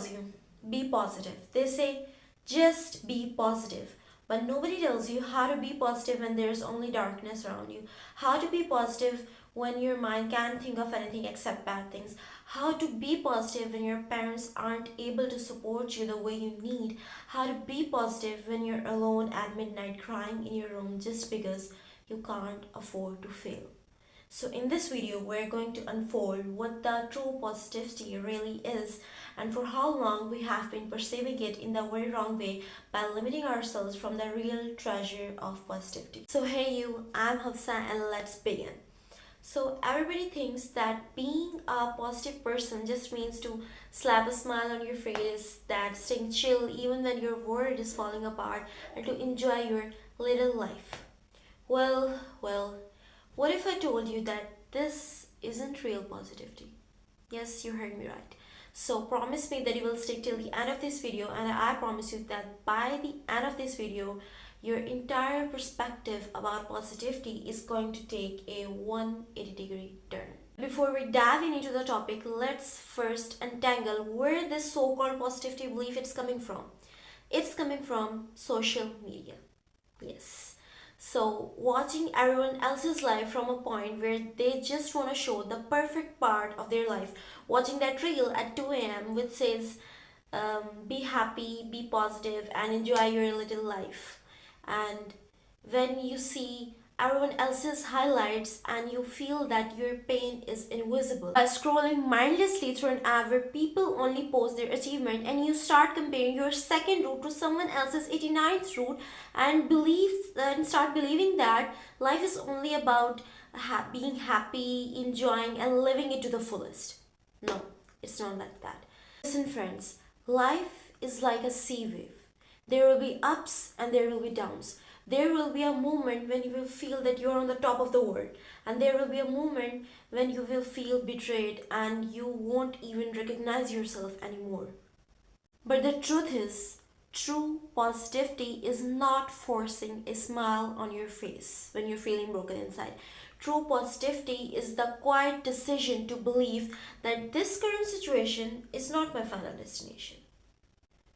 tells you, be positive. They say, just be positive. But nobody tells you how to be positive when there's only darkness around you. How to be positive when your mind can't think of anything except bad things. How to be positive when your parents aren't able to support you the way you need. How to be positive when you're alone at midnight crying in your room just because you can't afford to fail. So in this video, we're going to unfold what the true positivity really is and for how long we have been perceiving it in the very wrong way by limiting ourselves from the real treasure of positivity. So hey you, I'm Hafsa and let's begin. So everybody thinks that being a positive person just means to slap a smile on your face, that staying chill even when your world is falling apart, and to enjoy your little life. Well, what if I told you that this isn't real positivity? Yes, you heard me right. So promise me that you will stick till the end of this video, and I promise you that by the end of this video, your entire perspective about positivity is going to take a 180-degree turn. Before we dive into the topic, let's first untangle where this so-called positivity belief is coming from. It's coming from social media. Yes. So, watching everyone else's life from a point where they just want to show the perfect part of their life. Watching that reel at 2 a.m. which says, be happy, be positive, and enjoy your little life. And when you see everyone else's highlights and you feel that your pain is invisible. By scrolling mindlessly through an app where people only post their achievement and you start comparing your second route to someone else's 89th route and start believing that life is only about being happy, enjoying and living it to the fullest. No, it's not like that. Listen friends, life is like a sea wave. There will be ups and there will be downs. There will be a moment when you will feel that you're on the top of the world, and there will be a moment when you will feel betrayed and you won't even recognize yourself anymore. But the truth is, true positivity is not forcing a smile on your face when you're feeling broken inside. True positivity is the quiet decision to believe that this current situation is not my final destination.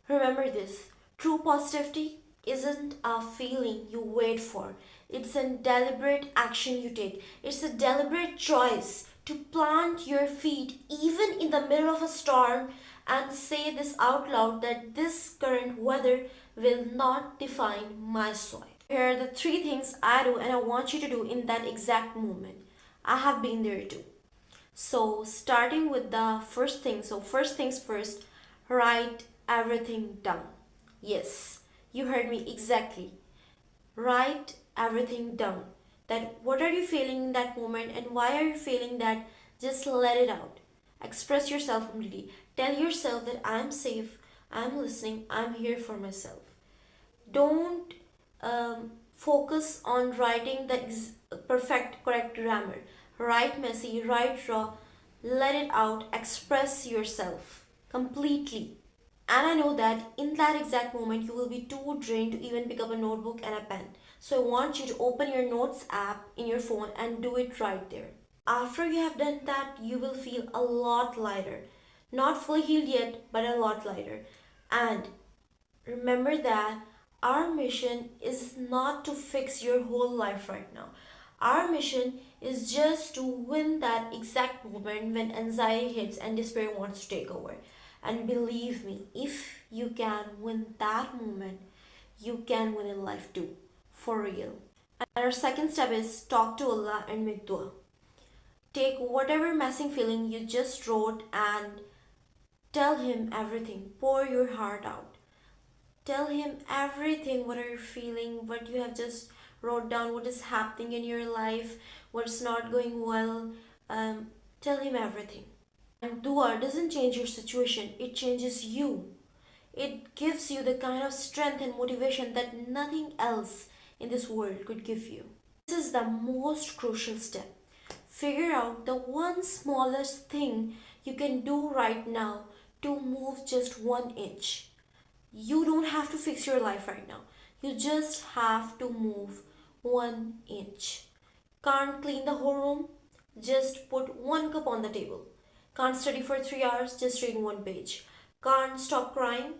Remember this, true positivity isn't a feeling you wait for. It's a deliberate action you take. It's a deliberate choice to plant your feet even in the middle of a storm and say this out loud that this current weather will not define my soil. Here are the three things I do and I want you to do in that exact moment. I have been there too. So starting with the first thing. So first things first, write everything down. Yes, you heard me exactly. Write everything down. That what are you feeling in that moment and why are you feeling that? Just let it out. Express yourself completely. Tell yourself that I'm safe, I'm listening, I'm here for myself. Don't focus on writing the perfect, correct grammar. Write messy, write raw, let it out, express yourself completely. And I know that in that exact moment you will be too drained to even pick up a notebook and a pen. So I want you to open your notes app in your phone and do it right there. After you have done that, you will feel a lot lighter. Not fully healed yet, but a lot lighter. And remember that our mission is not to fix your whole life right now. Our mission is just to win that exact moment when anxiety hits and despair wants to take over. And believe me, if you can win that moment, you can win in life too. For real. And our second step is talk to Allah and make dua. Take whatever messing feeling you just wrote and tell Him everything. Pour your heart out. Tell Him everything, what are you feeling, what you have just wrote down, what is happening in your life, what's not going well. Tell Him everything. And dua doesn't change your situation, it changes you. It gives you the kind of strength and motivation that nothing else in this world could give you. This is the most crucial step. Figure out the one smallest thing you can do right now to move just 1 inch. You don't have to fix your life right now. You just have to move 1 inch. Can't clean the whole room? Just put one cup on the table. Can't study for 3 hours? Just read one page. Can't stop crying?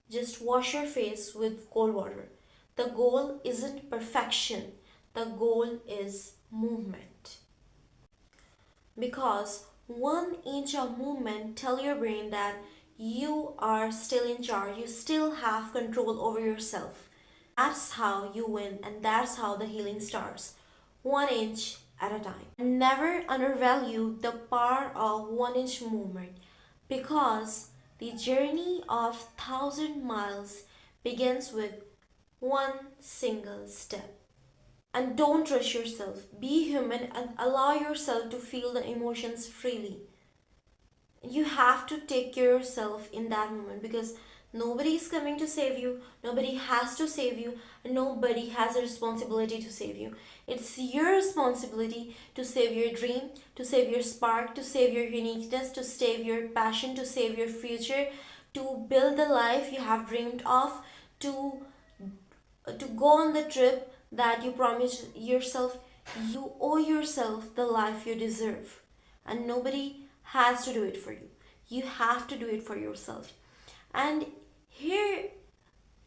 Just wash your face with cold water. The goal isn't perfection, the goal is movement. Because 1 inch of movement tell your brain that you are still in charge, you still have control over yourself. That's how you win, and that's how the healing starts. 1 inch at a time. Never undervalue the power of 1 inch movement, because the journey of 1,000 miles begins with one single step. And don't rush yourself. Be human and allow yourself to feel the emotions freely. You have to take care of yourself in that moment, because nobody is coming to save you, nobody has to save you, and nobody has a responsibility to save you. It's your responsibility to save your dream, to save your spark, to save your uniqueness, to save your passion, to save your future, to build the life you have dreamed of, to go on the trip that you promised yourself. You owe yourself the life you deserve, and nobody has to do it for you. You have to do it for yourself. And here,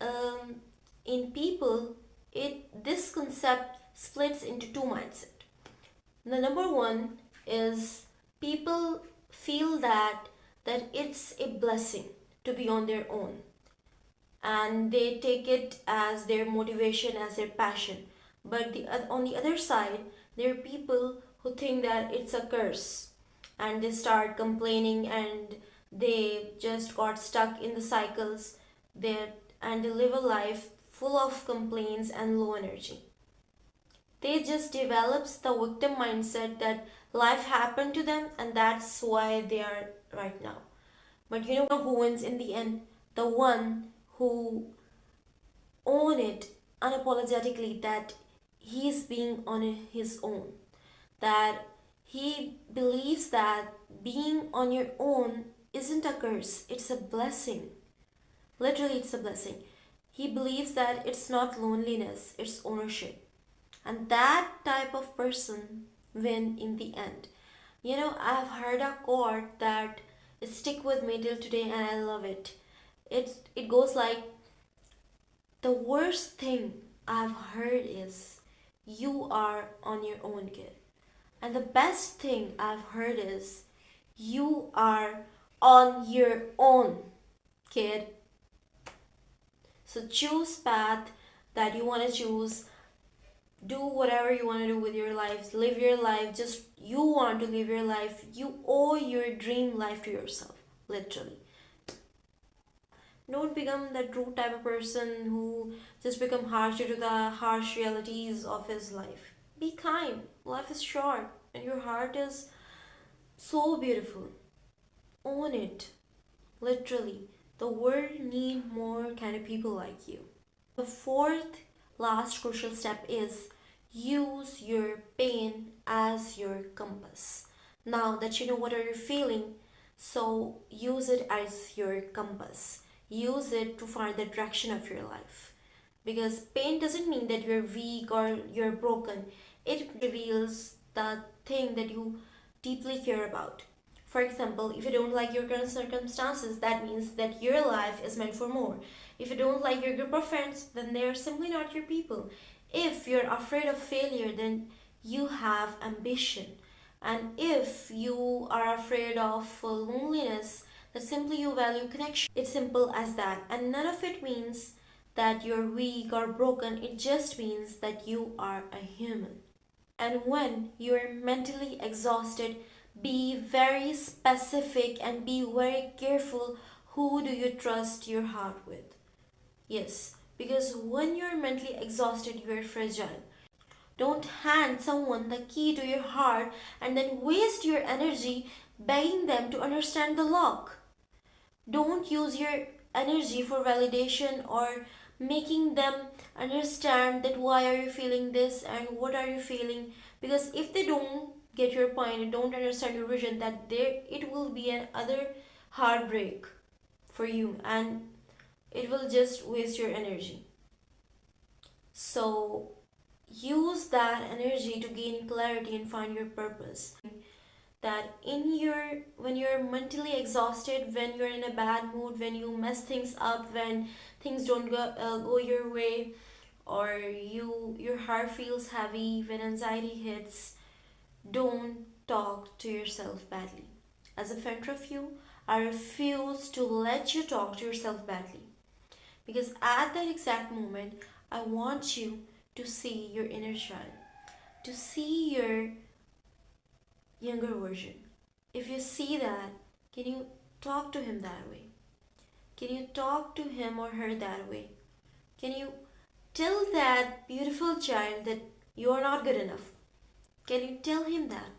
um, in people, it this concept splits into two mindset. The number one is people feel that it's a blessing to be on their own, and they take it as their motivation, as their passion. But on the other side, there are people who think that it's a curse, and they start complaining, and they just got stuck in the cycles that, and they live a life full of complaints and low energy. They just develops the victim mindset that life happened to them and that's why they are right now. But you know who wins in the end? The one who own it unapologetically, that he's being on his own, that he believes that being on your own isn't a curse, it's a blessing. Literally, it's a blessing. He believes that it's not loneliness, it's ownership. And that type of person win in the end. You know, I've heard a quote that stick with me till today and I love it. It goes like, the worst thing I've heard is you are on your own, kid. And the best thing I've heard is you are on your own, kid. So choose path that you want to choose. Do whatever you want to do with your life. Live your life. Just you want to live your life. You owe your dream life to yourself. Literally. Don't become the true type of person who just become harsh due to the harsh realities of his life. Be kind. Life is short and your heart is so beautiful. Own it. Literally. The world need more kind of people like you. The fourth last crucial step is use your pain as your compass. Now that you know what are you feeling, so use it as your compass. Use it to find the direction of your life. Because pain doesn't mean that you're weak or you're broken. It reveals the thing that you deeply care about. For example, if you don't like your current circumstances, that means that your life is meant for more. If you don't like your group of friends, then they are simply not your people. If you're afraid of failure, then you have ambition. And if you are afraid of loneliness, then simply you value connection. It's simple as that. And none of it means that you're weak or broken, it just means that you are a human. And when you're mentally exhausted, be very specific and be very careful who do you trust your heart with. Yes, because when you're mentally exhausted, you're fragile. Don't hand someone the key to your heart and then waste your energy begging them to understand the lock. Don't use your energy for validation or making them understand that why are you feeling this and what are you feeling, because if they don't get your point and don't understand your vision, that there it will be another heartbreak for you and it will just waste your energy. So use that energy to gain clarity and find your purpose. that when you're mentally exhausted, when you're in a bad mood, when you mess things up, when things don't go your way, or your heart feels heavy, when anxiety hits, don't talk to yourself badly. As a friend of you, I refuse to let you talk to yourself badly, because at that exact moment I want you to see your inner child, to see your younger version. If you see that, can you talk to him that way? Can you talk to him or her that way? Can you tell that beautiful child that you are not good enough? Can you tell him that?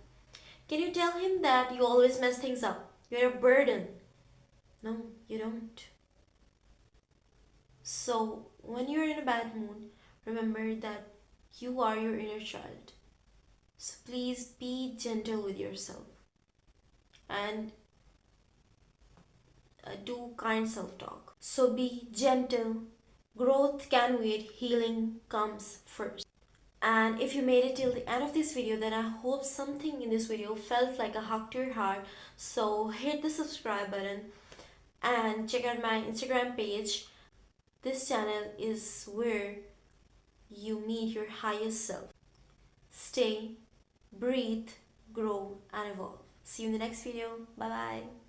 Can you tell him that you always mess things up? You're a burden. No, you don't. So, when you're in a bad mood, remember that you are your inner child. So, please be gentle with yourself and do kind self talk. So, be gentle. Growth can wait, healing comes first. And if you made it till the end of this video, then I hope something in this video felt like a hug to your heart. So, hit the subscribe button and check out my Instagram page. This channel is where you meet your highest self. Stay, breathe, grow, and evolve. See you in the next video. Bye bye.